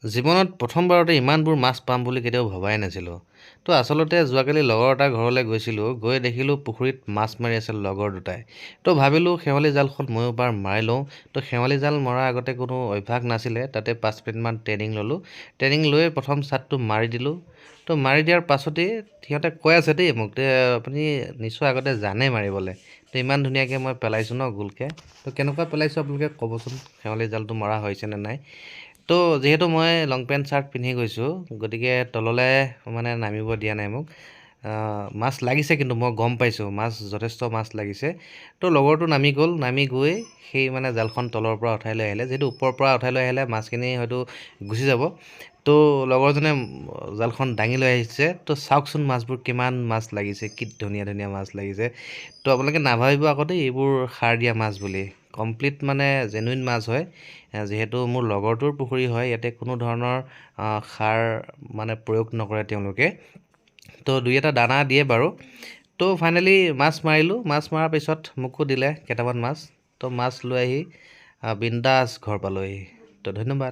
জীৱনত প্ৰথমবাৰতে ইমানবোৰ মাছ পাম বুলি কেতিয়াও ভবাই নাছিলোঁ। তো আচলতে যোৱাকালি লগৰ এটাৰ ঘৰলৈ গৈছিলোঁ, গৈ দেখিলোঁ পুখুৰীত মাছ মাৰি আছিল লগৰ দুটাই। তো ভাবিলোঁ শেৱালি জালখন ময়ো এবাৰ মাৰি লওঁ। তো শেৱালি জাল মৰাৰ আগতে কোনো অভ্যাস নাছিলে, তাতে 5 মিনিটমান ট্ৰেইনিং ল'লোঁ। ট্ৰেইনিং লৈ প্ৰথম ছাটটো মাৰি দিলোঁ। তো মাৰি দিয়াৰ পাছতেই সিহঁতে কৈ আছে দেই মোক, আপুনি নিশ্চয় আগতে জানে মাৰিবলৈ। তো ইমান ধুনীয়াকৈ মই পেলাইছোঁ ন গোলকৈ। তো কেনেকুৱা পেলাইছোঁ আপোনালোকে ক'বচোন, শেৱালি জালটো মৰা হৈছেনে নাই। তো যিহেতু মই লং পেণ্ট চাৰ্ট পিন্ধি গৈছোঁ, গতিকে তললৈ মানে নামিব দিয়া নাই মোক। মাছ লাগিছে কিন্তু মই গম পাইছোঁ মাছ যথেষ্ট মাছ লাগিছে। তো লগৰটো নামি গ'ল, নামি গৈ সেই মানে জালখন তলৰ পৰা উঠাই লৈ আহিলে। যিহেতু ওপৰৰ পৰা উঠাই লৈ আহিলে মাছখিনি হয়তো গুচি যাব। তো লগৰজনে জালখন দাঙি লৈ আহিছে। তো চাওকচোন মাছবোৰ কিমান মাছ লাগিছে, কি ধুনীয়া ধুনীয়া মাছ লাগিছে। তো আপোনালোকে নাভাবিব আকৌ দেই এইবোৰ সাৰ দিয়া মাছ বুলি, কমপ্লিট মানে জেনুইন মাছ হয়। যিহেতু মোৰ লগৰটোৰ পুখুৰী হয়, ইয়াতে কোনো ধৰণৰ সাৰ মানে প্ৰয়োগ নকৰে তেওঁলোকে। তো দুই এটা দানা দিয়ে বাৰু। তো ফাইনেলি মাছ মাৰিলোঁ, মাছ মৰাৰ পিছত মোকো দিলে কেইটামান মাছ। তো মাছ লৈ আহি বিন্দাছ ঘৰ পালোঁহি। তো ধন্যবাদ।